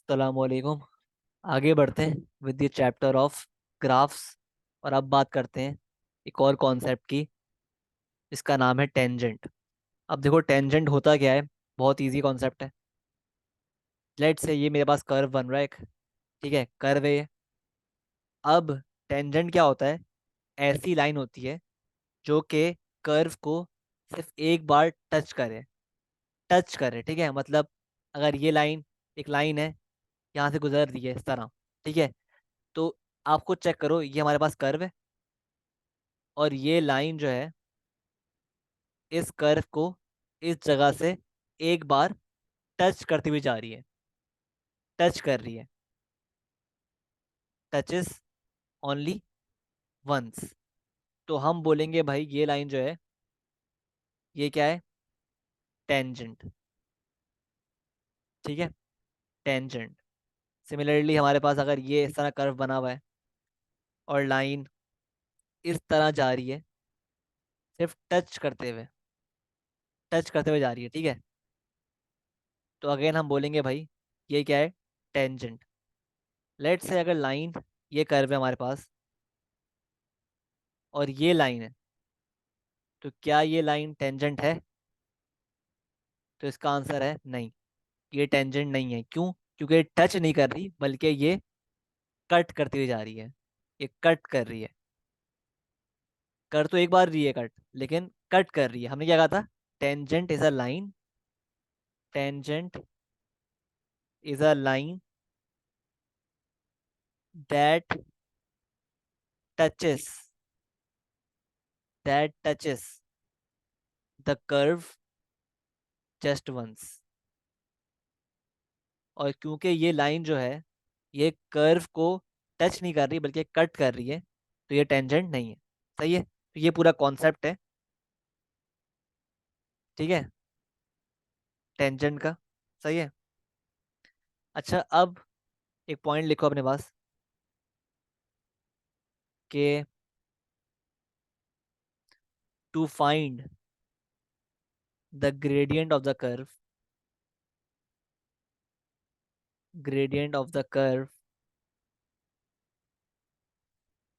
अस्सलामुअलैकुम। आगे बढ़ते हैं with the chapter of graphs. और अब बात करते हैं एक और कॉन्सेप्ट की। इसका नाम है टेंजेंट। अब देखो टेंजेंट होता क्या है। बहुत इजी कॉन्सेप्ट है। लेट से ये मेरे पास कर्व बन रहा है एक। ठीक है, कर्व है ये। अब टेंजेंट क्या होता है? ऐसी लाइन होती है जो कि कर्व को सिर्फ एक बार टच करे। टच करे, ठीक है। मतलब अगर ये लाइन, एक लाइन है, यहाँ से गुजर रही है इस तरह। ठीक है, तो आपको चेक करो, ये हमारे पास कर्व है और ये लाइन जो है इस कर्व को इस जगह से एक बार टच करती हुई जा रही है। टच कर रही है। Touches only once. तो हम बोलेंगे भाई ये लाइन जो है ये क्या है? टेंजेंट। ठीक है, टेंजेंट। सिमिलरली हमारे पास अगर ये इस तरह कर्व बना हुआ है और लाइन इस तरह जा रही है, सिर्फ टच करते हुए जा रही है, ठीक है। तो अगेन हम बोलेंगे भाई ये क्या है? टेंजेंट। लेट्स से अगर लाइन, ये कर्व है हमारे पास और ये लाइन है, तो क्या ये लाइन टेंजेंट है? तो इसका आंसर है नहीं। ये टेंजेंट नहीं है। क्यों? क्योंकि ये टच नहीं कर रही बल्कि ये कट करती हुई जा रही है। ये कट कर रही है। कर तो एक बार रही है कट, लेकिन कट कर रही है। हमने क्या कहा था? Tangent is a line. Tangent is a line that touches touches the curve just once. और क्योंकि ये लाइन जो है ये कर्व को टच नहीं कर रही बल्कि कट कर रही है, तो ये टेंजेंट नहीं है। सही है, तो ये पूरा कॉन्सेप्ट है। ठीक है, टेंजेंट का। सही है। अच्छा, अब एक पॉइंट लिखो अपने पास कि to find the gradient of the curve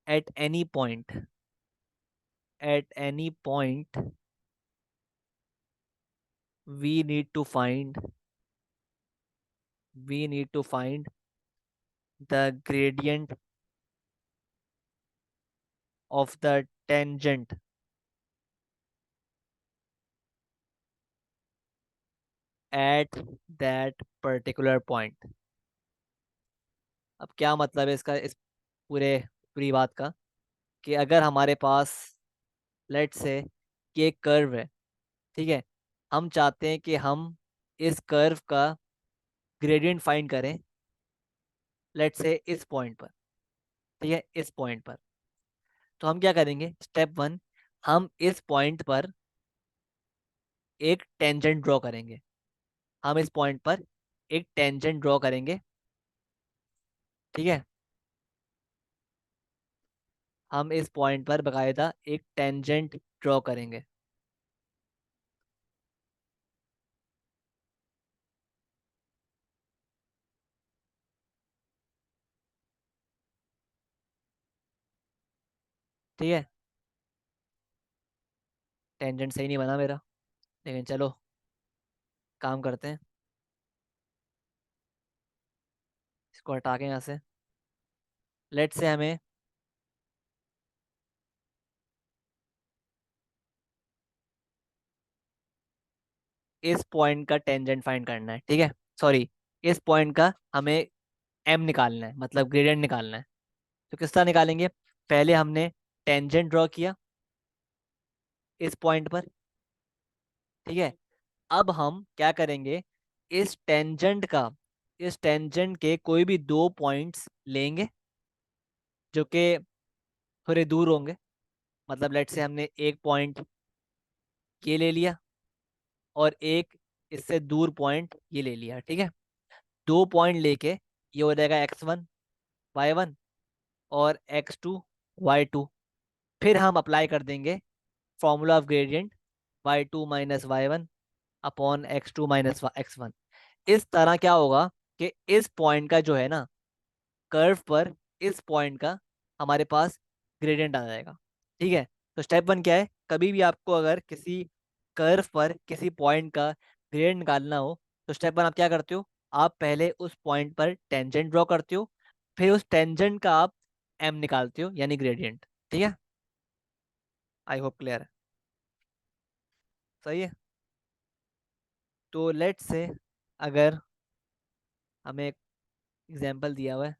at any point at any point we need to find we need to find the gradient of the tangent at that particular point. अब क्या मतलब है इसका, इस पूरे पूरी बात का? कि अगर हमारे पास लेट से कि एक कर्व है, ठीक है। हम चाहते हैं कि हम इस कर्व का ग्रेडियंट फाइंड करें, लेट से इस पॉइंट पर। ठीक है, इस पॉइंट पर। तो हम क्या करेंगे? स्टेप वन, हम इस पॉइंट पर एक टेंजेंट ड्रॉ करेंगे। हम इस पॉइंट पर एक टेंजेंट ड्रॉ करेंगे। ठीक है, हम इस पॉइंट पर बकायदा एक टेंजेंट ड्रॉ करेंगे। ठीक है, टेंजेंट सही नहीं बना मेरा, लेकिन चलो काम करते हैं। इसको हटा के यहाँ से, लेट से हमें इस पॉइंट का टेंजेंट फाइंड करना है। ठीक है, सॉरी, इस पॉइंट का हमें एम निकालना है, मतलब ग्रेडियंट निकालना है। तो किस तरह निकालेंगे? पहले हमने टेंजेंट ड्रॉ किया इस पॉइंट पर। ठीक है, अब हम क्या करेंगे? इस टेंजेंट का, इस टेंजेंट के कोई भी दो पॉइंट्स लेंगे जो कि थोड़े दूर होंगे। मतलब लेट से हमने एक पॉइंट ये ले लिया और एक इससे दूर पॉइंट ये ले लिया। ठीक है, दो पॉइंट लेके ये हो जाएगा x1 y1 और x2 y2। फिर हम अप्लाई कर देंगे formula of gradient y2 minus y1 upon x2 minus x1। इस तरह क्या होगा? कि इस पॉइंट का जो है ना, कर्व पर इस पॉइंट का हमारे पास ग्रेडियंट आ जाएगा। ठीक है। तो स्टेप वन क्या है, कभी भी आपको अगर किसी कर्व पर किसी पॉइंट का ग्रेडियंट निकालना हो, तो स्टेप वन आप क्या करते हो, आप पहले उस पॉइंट पर टेंजेंट ड्रॉ करते हो, फिर उस टेंजेंट का आप एम निकालते हो, यानी ग्रेडियंट। ठीक है। आई होप क्लियर है। सही है। तो लेट्स से अगर हमें एक एग्जांपल दिया हुआ है,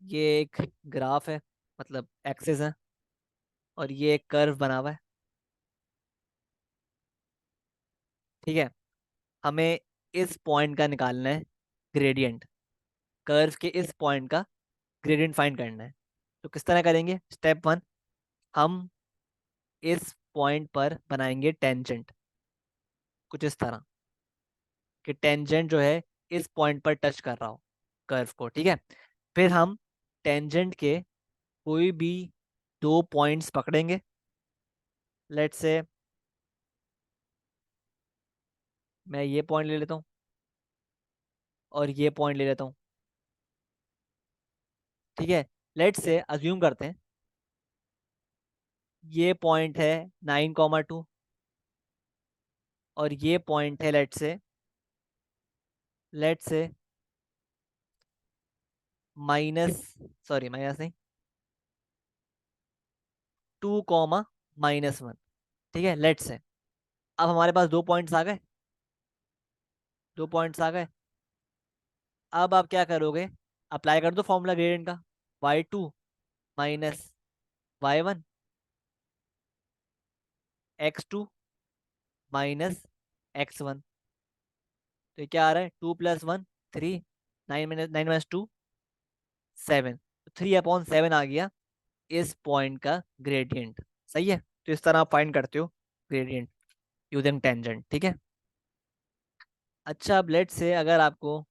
ये एक ग्राफ है, मतलब एक्सिस है, और ये एक कर्व बना हुआ है। ठीक है। हमें इस पॉइंट का निकालना है ग्रेडियंट, कर्व के इस पॉइंट का ग्रेडियंट फाइंड करना है। तो किस तरह करेंगे, स्टेप वन, हम इस पॉइंट पर बनाएंगे टेंजेंट, कुछ इस तरह कि टेंजेंट जो है इस पॉइंट पर टच कर रहा हो कर्व को। ठीक है। फिर हम टेंजेंट के कोई भी दो पॉइंट्स पकड़ेंगे। लेट्स से मैं ये पॉइंट ले लेता हूँ और ये पॉइंट ले लेता हूँ। ठीक है। लेट्स से अज्यूम करते हैं ये पॉइंट है 9,2, और ये पॉइंट है let's say minus, sorry minus नहीं, 2,-1। ठीक है। लेट्स से अब हमारे पास दो पॉइंट्स आ गए, दो पॉइंट्स आ गए। अब आप क्या करोगे, अप्लाई कर दो फॉर्मूला ग्रेडियंट का, y2 - y1 x2 - x1। तो ये क्या आ रहा है, 2 + 1 3, 9 - 2 7, 3/7 आ गया इस पॉइंट का ग्रेडियंट। सही है। तो इस तरह आप फाइंड करते हो ग्रेडियंट यूजिंग टेंजेंट। ठीक है। अच्छा, अब लेट से अगर आपको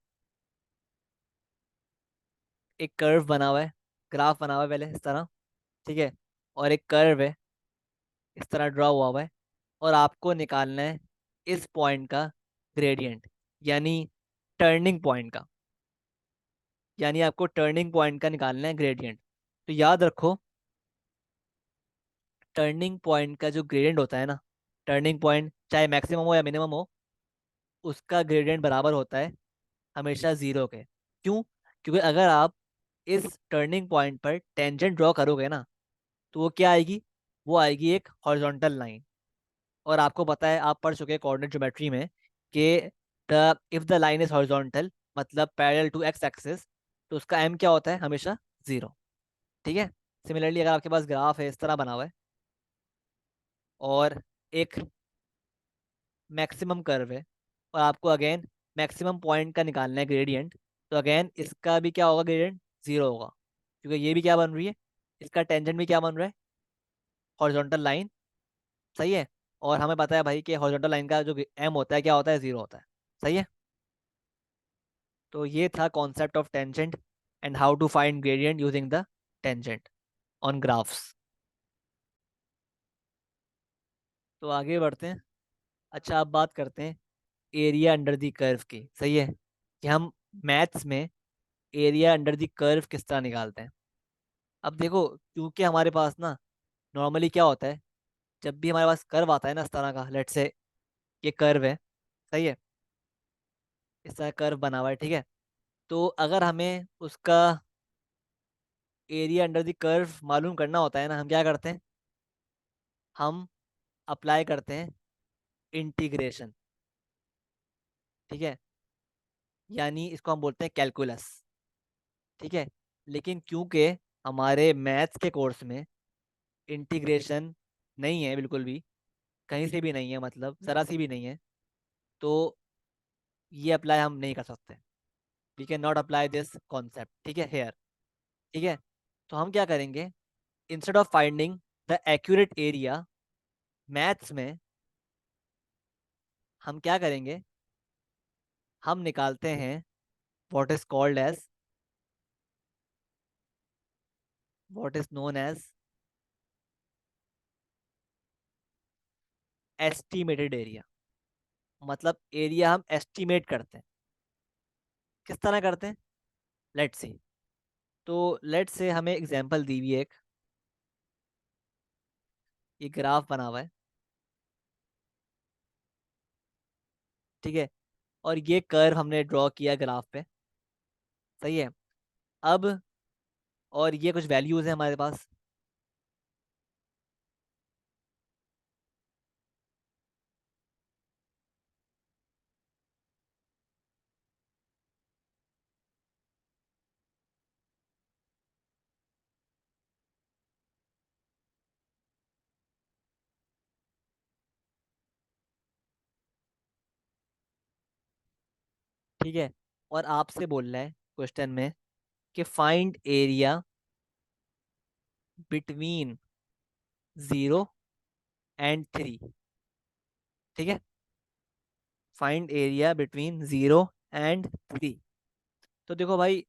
एक कर्व बना हुआ है, ग्राफ बना हुआ है पहले इस तरह, ठीक है, और एक कर्व है इस तरह ड्रॉ हुआ है, और आपको निकालना है इस पॉइंट का ग्रेडियंट, यानी टर्निंग पॉइंट का, यानी आपको टर्निंग पॉइंट का निकालना है ग्रेडियंट। तो याद रखो, टर्निंग पॉइंट का जो ग्रेडियंट होता है ना, टर्निंग पॉइंट चाहे मैक्सिमम हो या मिनिमम हो, उसका ग्रेडियंट बराबर होता है हमेशा जीरो के। क्यों? क्योंकि अगर आप इस टर्निंग पॉइंट पर टेंजेंट ड्रॉ करोगे ना, तो वो क्या आएगी, वो आएगी एक हॉरिजॉन्टल लाइन। और आपको पता है, आप पढ़ चुके हैं कोऑर्डिनेट ज्योमेट्री में कि the if the line is horizontal, मतलब पैरेलल टू एक्स एक्सिस, तो उसका एम क्या होता है, हमेशा जीरो। ठीक है। सिमिलरली अगर आपके पास ग्राफ है इस तरह बना हुआ है, और एक मैक्सिमम कर्व है, और आपको अगेन मैक्सिमम पॉइंट का निकालना है ग्रेडियंट, तो अगेन इसका भी क्या होगा, ग्रेडियंट जीरो होगा, क्योंकि ये भी क्या बन रही है, इसका टेंजेंट भी क्या बन रहा है, हॉरिजॉन्टल लाइन। सही है। और हमें पता है भाई कि हॉरिजॉन्टल लाइन का जो एम होता है क्या होता है, जीरो होता है। सही है। तो ये था concept of tangent and how to find gradient using the tangent on graphs. तो आगे बढ़ते हैं। अच्छा, अब बात करते हैं एरिया अंडर द कर्व की। सही है, कि हम मैथ्स में एरिया अंडर द कर्व किस तरह निकालते हैं। अब देखो, क्योंकि हमारे पास ना नॉर्मली क्या होता है, जब भी हमारे पास कर्व आता है ना इस तरह का, लेट से ये कर्व है, सही है, इस तरह कर्व बना हुआ है, ठीक है, तो अगर हमें उसका एरिया अंडर द कर्व मालूम करना होता है ना, हम क्या करते हैं, हम अप्लाई करते हैं इंटीग्रेशन। ठीक है। यानी इसको हम बोलते हैं कैलकुलस। ठीक है। लेकिन क्योंकि हमारे मैथ्स के कोर्स में इंटीग्रेशन नहीं है, बिल्कुल भी कहीं से भी नहीं है, मतलब ज़रा सी भी नहीं है, तो ये अप्लाई हम नहीं कर सकते। We can not apply this concept. ठीक है, हेयर। ठीक है। तो हम क्या करेंगे, instead of finding the accurate area, maths में हम क्या करेंगे, हम निकालते हैं what is called as, what is known as estimated area. मतलब एरिया हम एस्टिमेट करते हैं। किस तरह करते हैं? Let's see. तो लेट्स से हमें एग्जांपल दी हुई है एक, ये ग्राफ बना हुआ है, ठीक है, और ये कर्व हमने ड्रॉ किया ग्राफ पे, सही है। अब और ये कुछ वैल्यूज है हमारे पास, ठीक है। और आपसे बोल रहा है क्वेश्चन में कि फाइंड एरिया बिटवीन 0 and 3, ठीक है, फाइंड एरिया बिटवीन 0 and 3। तो देखो भाई,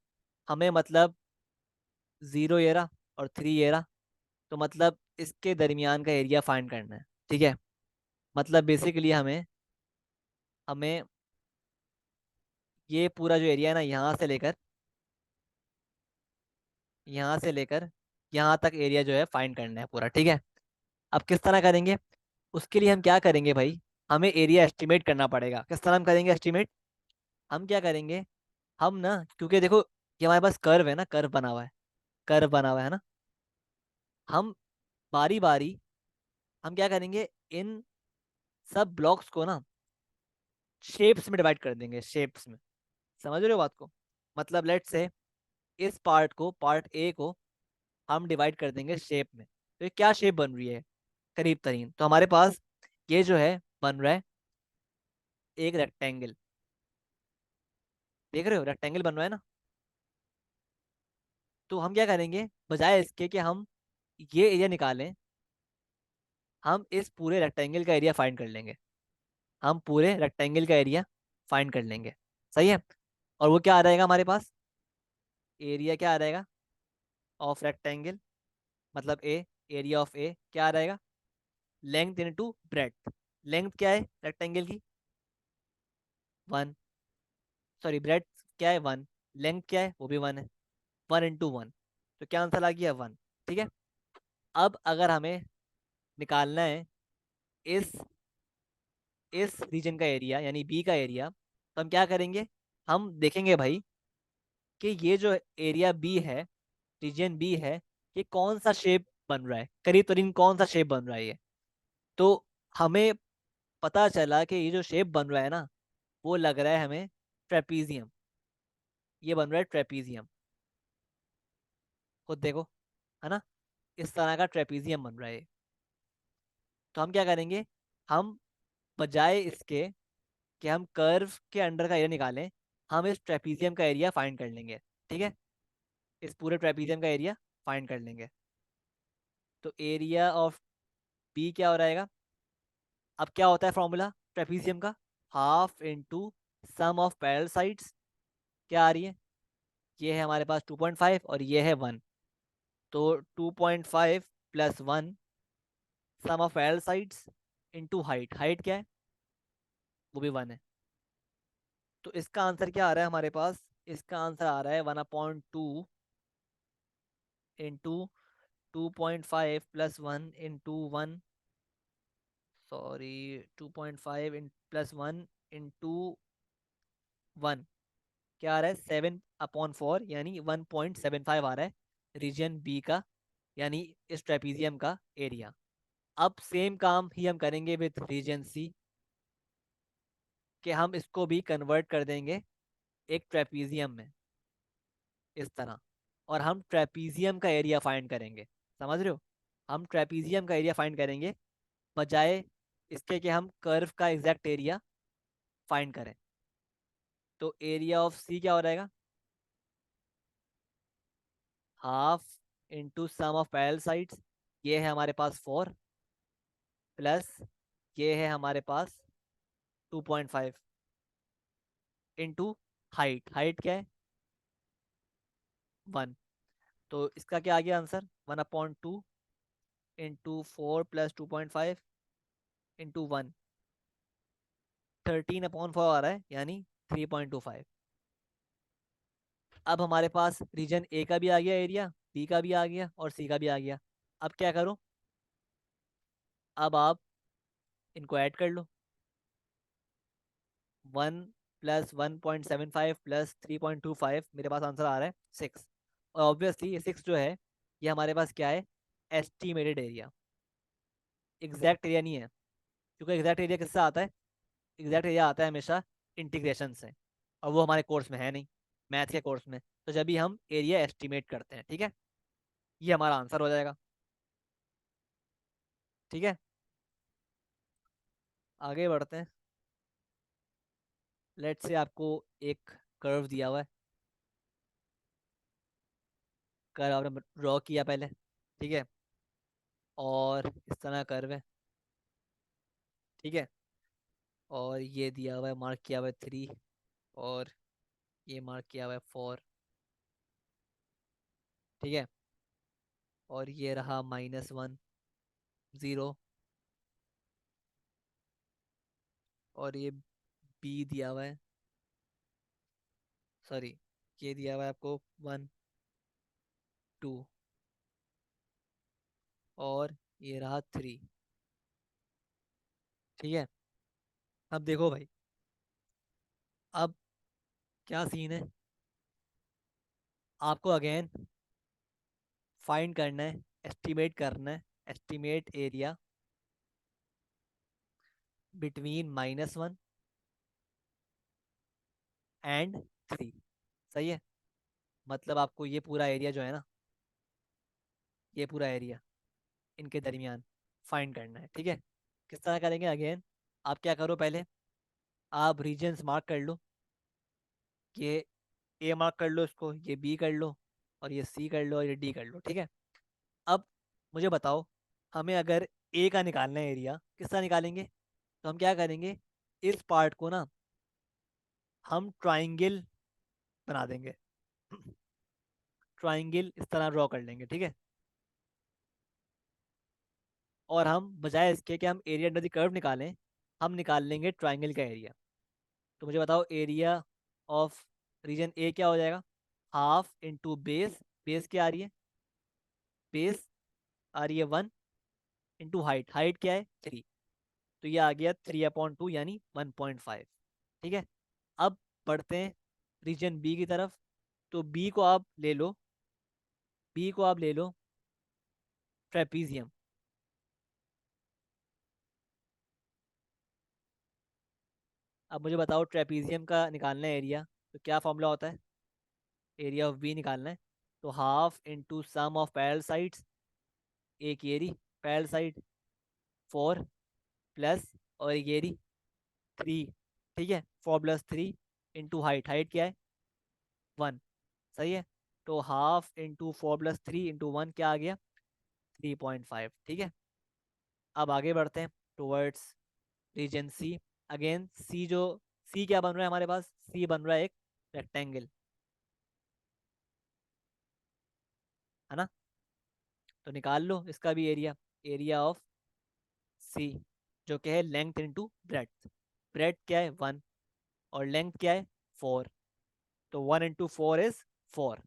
हमें मतलब 0 ये रहा और 3 ये रहा, तो मतलब इसके दरमियान का एरिया फाइंड करना है, ठीक है। मतलब बेसिकली हमें हमें ये पूरा जो एरिया है ना, यहाँ से लेकर यहाँ तक एरिया जो है फाइंड करना है पूरा, ठीक है। अब किस तरह करेंगे? उसके लिए हम क्या करेंगे भाई, हमें एरिया एस्टिमेट करना पड़ेगा। किस तरह हम करेंगे एस्टिमेट? हम क्या करेंगे, हम ना, क्योंकि देखो ये हमारे पास कर्व है ना, कर्व बना हुआ है, कर्व बना हुआ है ना, हम बारी बारी हम क्या करेंगे, इन सब ब्लॉक्स को ना शेप्स में डिवाइड कर देंगे, शेप्स में। समझ रहे हो बात को? मतलब लेट से इस पार्ट को, पार्ट ए को हम डिवाइड कर देंगे शेप में। तो ये क्या शेप बन रही है करीब तरीन? तो हमारे पास ये जो है बन रहा है एक रेक्टेंगल। देख रहे हो, रेक्टेंगल बन रहा है ना। तो हम क्या करेंगे, बजाय इसके कि हम ये एरिया निकालें, हम इस पूरे रेक्टेंगल का एरिया फाइंड कर लेंगे। हम पूरे रेक्टेंगल का एरिया फाइंड कर लेंगे, सही है। और वो क्या आ जाएगा हमारे पास, एरिया क्या आ जाएगा ऑफ रेक्टेंगल, मतलब ए, एरिया ऑफ ए क्या आ जाएगा, लेंथ इनटू ब्रेड्थ। लेंथ क्या है रेक्टेंगल की? 1। सॉरी, ब्रेड्थ क्या है? 1। लेंथ क्या है? वो भी 1 है। 1 इंटू 1, तो क्या आंसर आ गया? 1, ठीक है। अब अगर हमें निकालना है इस इस रीजन का एरिया, यानी बी का एरिया, तो हम क्या करेंगे, हम देखेंगे भाई कि ये जो एरिया बी है, रीजन बी है, ये कौन सा शेप बन रहा है, करीब करीब कौन सा शेप बन रहा है ये। तो हमें पता चला कि ये जो शेप बन रहा है ना, वो लग रहा है हमें ट्रेपीजियम। ये बन रहा है ट्रेपीजियम, खुद देखो, है ना, इस तरह का ट्रेपीजियम बन रहा है ये। तो हम क्या करेंगे, हम बजाय इसके कि हम कर्व के अंडर का एरिया निकालें, हम इस ट्रेपीजियम का एरिया फाइंड कर लेंगे, ठीक है। इस पूरे ट्रेपीजियम का एरिया फाइंड कर लेंगे। तो एरिया ऑफ बी क्या हो रहेगा? अब क्या होता है फॉर्मूला ट्रेपीजियम का? Half into sum of parallel sides. क्या आ रही है? ये है हमारे पास 2.5 और ये है 1। तो 2.5 plus 1 sum of parallel sides into height. Height क्या है? वो भी 1 है। तो इसका आंसर क्या आ रहा है हमारे पास? इसका आंसर आ रहा है 1/2 into 2.5 plus 1 into 1, sorry, 2.5 plus 1 into 1, क्या आ रहा है? 7/4, यानी 1.75 आ रहा है रीजन बी का, यानी इस ट्रेपीजियम का एरिया। अब सेम काम ही हम करेंगे विद रीजन सी, कि हम इसको भी कन्वर्ट कर देंगे एक ट्रेपीजियम में, इस तरह। और हम ट्रेपीजियम का एरिया फाइंड करेंगे, समझ रहे हो? हम ट्रेपीजियम का एरिया फाइंड करेंगे, बजाय इसके कि हम कर्व का एग्जैक्ट एरिया फाइंड करें। तो एरिया ऑफ सी क्या हो रहेगा? Half into sum of parallel sides, ये है हमारे पास 4, प्लस ये है हमारे पास 2.5 इंटू हाइट। हाइट क्या है? 1। तो इसका क्या आ गया आंसर? 1/2 इंटू 4 प्लस 2.5 इंटू 1, 13/4 आ रहा है, यानी 3.25। अब हमारे पास रीजन ए का भी आ गया एरिया, बी का भी आ गया और सी का भी आ गया। अब क्या करो, अब आप इनको ऐड कर लो। 1 + 1.75 + 3.25, मेरे पास आंसर आ रहा है 6। और ऑब्वियसली ये 6 जो है, ये हमारे पास क्या है, एस्टिमेटेड एरिया, एग्जैक्ट एरिया नहीं है। क्योंकि एग्जैक्ट एरिया किससे आता है, एग्जैक्ट एरिया आता है हमेशा इंटीग्रेशन से, और वो हमारे कोर्स में है नहीं, मैथ के कोर्स में। तो जब भी हम एरिया एस्टिमेट करते हैं, ठीक है, ये हमारा आंसर हो जाएगा। ठीक है, आगे बढ़ते हैं। लेट्स से आपको एक कर्व दिया हुआ है, कर्व आपने ड्रॉ किया पहले, ठीक है, और इस तरह कर्व है, ठीक है, और ये दिया हुआ है, मार्क किया हुआ है 3, और ये मार्क किया हुआ है 4, ठीक है, और ये रहा -1, 0, और ये बी दिया हुआ है, सॉरी, ये दिया हुआ है आपको 1, 2, और ये रहा 3। ठीक है, अब देखो भाई, अब क्या सीन है, आपको अगेन फाइंड करना है, एस्टिमेट करना है, एस्टिमेट एरिया बिटवीन -1 एंड 3। सही है, मतलब आपको ये पूरा एरिया जो है ना, ये पूरा एरिया इनके दरमियान फाइंड करना है। ठीक है, किस तरह करेंगे, अगेन आप क्या करो, पहले आप रीजन्स मार्क कर लो, ये ए मार्क कर लो, इसको ये बी कर लो, और ये सी कर लो, और ये डी कर लो। ठीक है, अब मुझे बताओ, हमें अगर ए का निकालना है एरिया, किस तरह निकालेंगे, तो हम क्या करेंगे, इस पार्ट को ना हम ट्राइंगल बना देंगे, ट्राइंगल इस तरह ड्रॉ कर लेंगे। ठीक है, और हम बजाय इसके कि हम एरिया अंडर द कर्व निकालें, हम निकाल लेंगे ट्राइंगल का एरिया। तो मुझे बताओ, एरिया ऑफ रीजन ए क्या हो जाएगा, हाफ इंटू बेस, बेस क्या आ रही है, बेस आ रही है 1, इंटू हाइट, हाइट क्या है 3, तो ये आ गया 3/2 यानी 1.5। ठीक है, अब बढ़ते हैं रीजन बी की तरफ। तो बी को आप ले लो, बी को आप ले लो ट्रेपीजियम। अब मुझे बताओ, ट्रेपीजियम का निकालना है एरिया, तो क्या फॉर्मूला होता है, एरिया ऑफ बी निकालना है, तो half into sum of parallel sides, एक ये रही पैरेलल साइड 4, प्लस और ये रही 3। ठीक है, 4 + 3 इंटू हाइट, हाइट क्या है 1। सही है, तो हाफ इंटू 4 + 3 इंटू 1 क्या आ गया 3.5। ठीक है, अब आगे बढ़ते हैं टुवर्ड्स रीजन सी। अगेन सी जो, सी क्या बन रहा है हमारे पास, सी बन रहा है एक रेक्टेंगल, है ना, तो निकाल लो इसका भी एरिया, एरिया ऑफ सी, जो क्या है लेंथ इंटू ब्रेड्थ, ब्रेड्थ क्या है 1 और लेंथ क्या है 4, तो 1 × 4 = 4।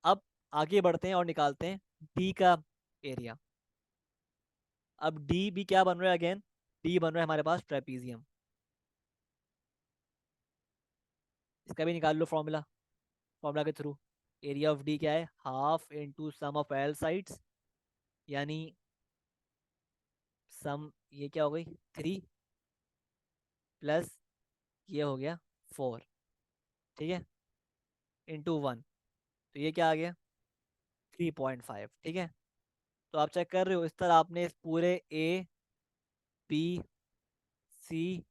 अब आगे बढ़ते हैं और निकालते हैं डी का एरिया। अब डी भी क्या बन रहा है, अगेन डी बन रहा है हमारे पास ट्रेपीजियम, इसका भी निकाल लो फॉर्मूला, फॉर्मूला के थ्रू। एरिया ऑफ डी क्या है, half into sum of L sides, यानी सम, ये क्या हो गई 3, प्लस ये हो गया 4, ठीक है, इंटू 1, तो ये क्या आ गया 3.5। ठीक है, तो आप चेक कर रहे हो, इस तरह आपने इस पूरे ए, बी, सी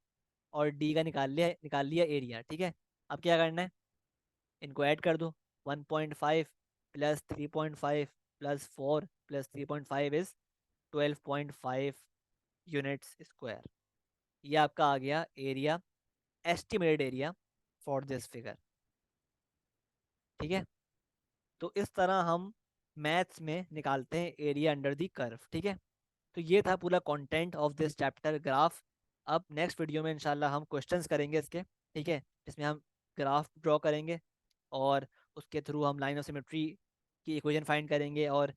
और डी का निकाल लिया एरिया। ठीक है, अब क्या करना है, इनको ऐड कर दो, 1.5 + 3.5 + 4 + 3.5 इज 12.5 यूनिट्स स्क्वायर। ये आपका आ गया area, estimated area for this figure. ठीक है, तो इस तरह हम मैथ्स में निकालते हैं एरिया अंडर द कर्व। ठीक है, तो ये था पूरा content of this chapter, graph. अब नेक्स्ट वीडियो में इंशाल्लाह हम क्वेश्चंस करेंगे इसके, ठीक है, जिसमें हम ग्राफ ड्रॉ करेंगे और उसके थ्रू हम लाइन ऑफ सिमेट्री की इक्वेशन फाइंड करेंगे और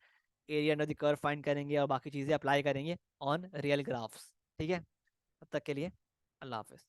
area under the curve find करेंगे और बाकी चीज़ें अप्लाई करेंगे ऑन रियल ग्राफ्स। ठीक है, तब तक के लिए अल्लाह हाफिज़।